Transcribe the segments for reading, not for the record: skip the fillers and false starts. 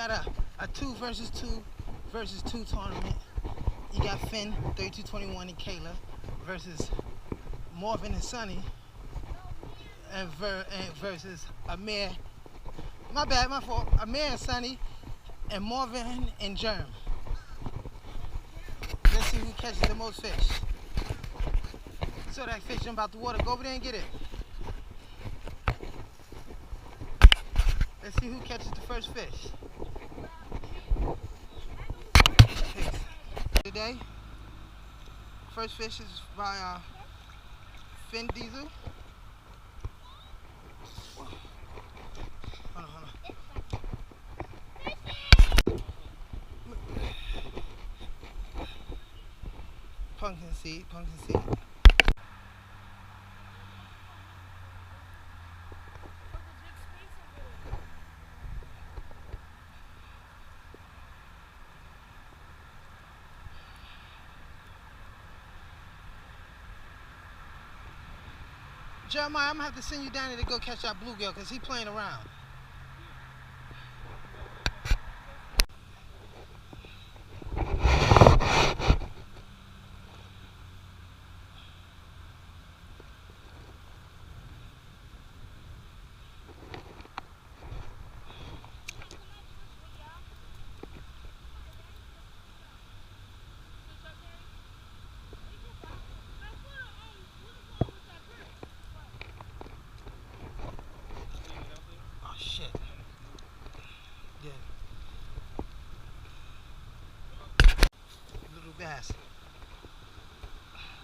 got a 2 versus 2 tournament. You got Finn 3221 and Kayla versus Marvin and Sonny and versus Amir. My bad, my fault. Amir and Sonny and Marvin and Germ. Let's see who catches the most fish. So that fish jump out the water. Go over there and get it. Let's see who catches the first fish. Today, first fish is by Finn Diesel. Hold on. Pumpkin seed. Jeremiah, I'm gonna have to send you down there to go catch that bluegill because he's playing around.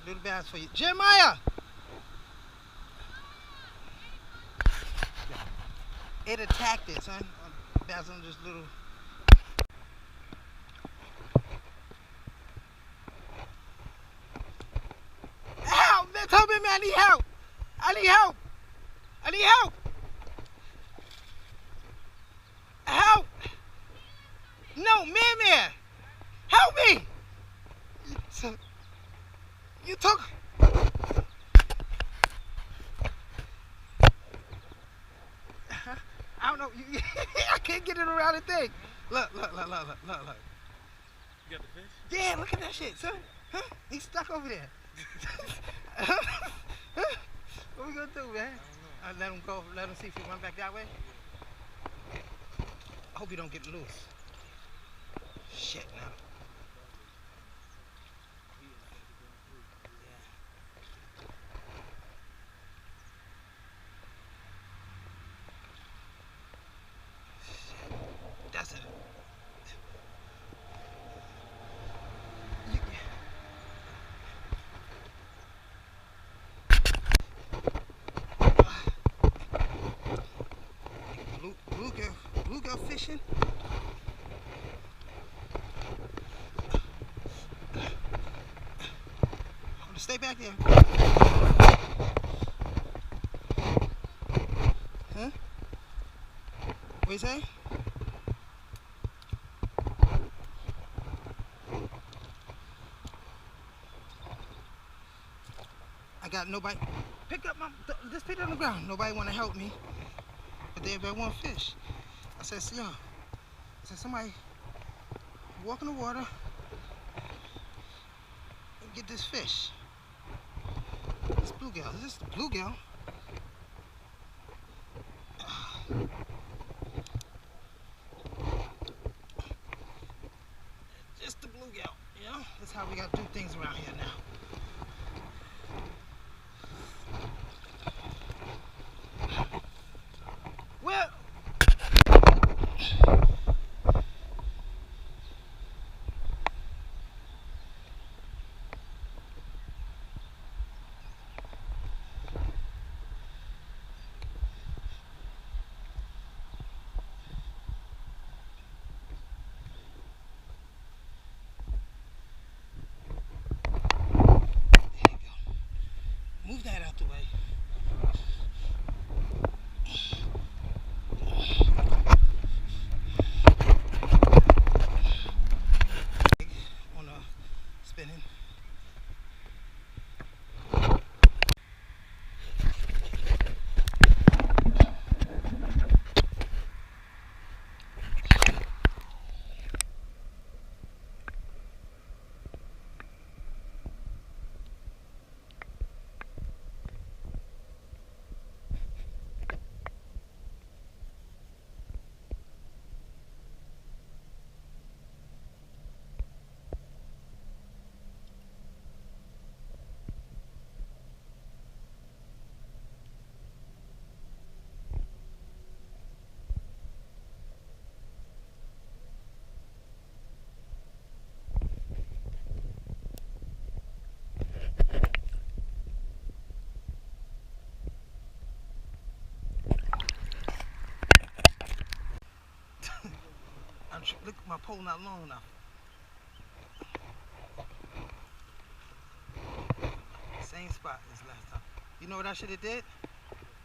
Little bass for you. Jeremiah! It attacked it, son. Bass on just little. Help! Man, help me, man. I need help. Help! No, man. Help me! So, you took. I don't know. I can't get it around the thing. Look. You got the fish? Yeah, look at that shit, son. Huh? He's stuck over there. What we gonna do, man? Let him go. Let him see if he run back that way. I hope he don't get loose. Shit, now. That's it. Bluegill fishing. Stay back there. Huh? What you say? I got nobody. Just pick it on the ground. Nobody want to help me, but everybody want fish. I said, see y'all. I said, somebody walk in the water and get this fish. This bluegill. Is this the bluegill? Just the bluegill. You know? That's how we got to do things around here now. Well, pole not long enough. Same spot as last time. You know what I should have did?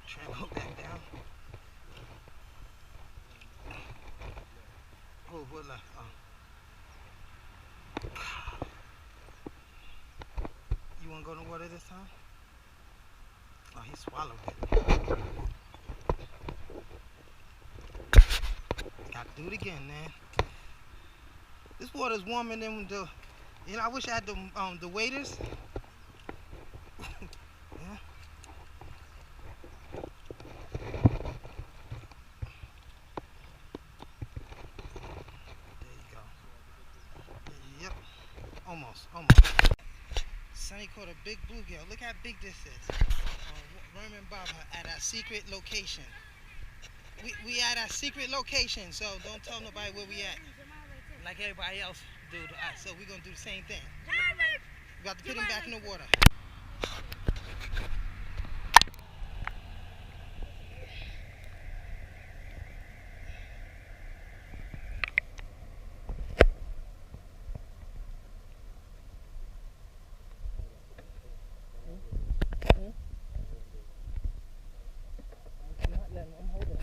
Try and go back down. Oh, what left? Oh. You want to go in the water this time? Oh, he swallowed it. Got to do it again, man. This water's warmer than the. You know, I wish I had the waders. Yeah. There you go. Yep. Almost. Sonny caught a big bluegill. Look how big this is. Worm and Bob at our secret location. We at our secret location, so don't tell nobody where we at. Like everybody else do to us. So we're gonna do the same thing. We got to put him back in the water. I'm holding it.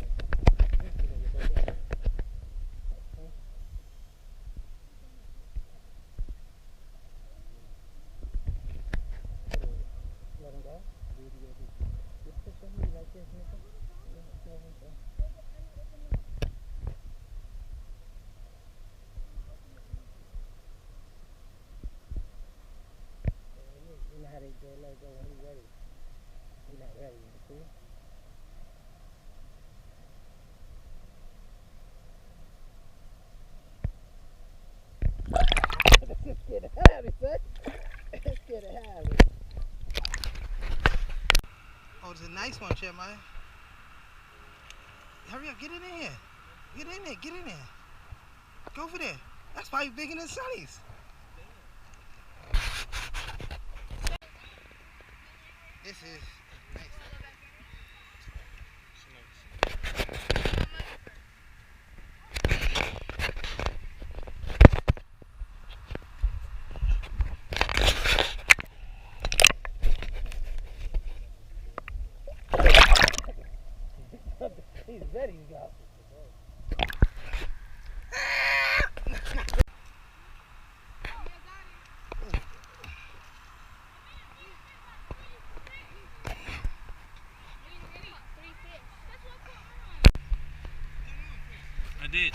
Let him go. Just push on me like this, nigga. You know how they go, let go when he's ready. He's not ready, you see? Let's get it out of it, son. Let's get it out of it. Oh, it's a nice one, Jeremiah. Hurry up, get it in here. Get in there. Go over there. That's probably bigger than Sonny's. This is nice. He's ready to go. I did.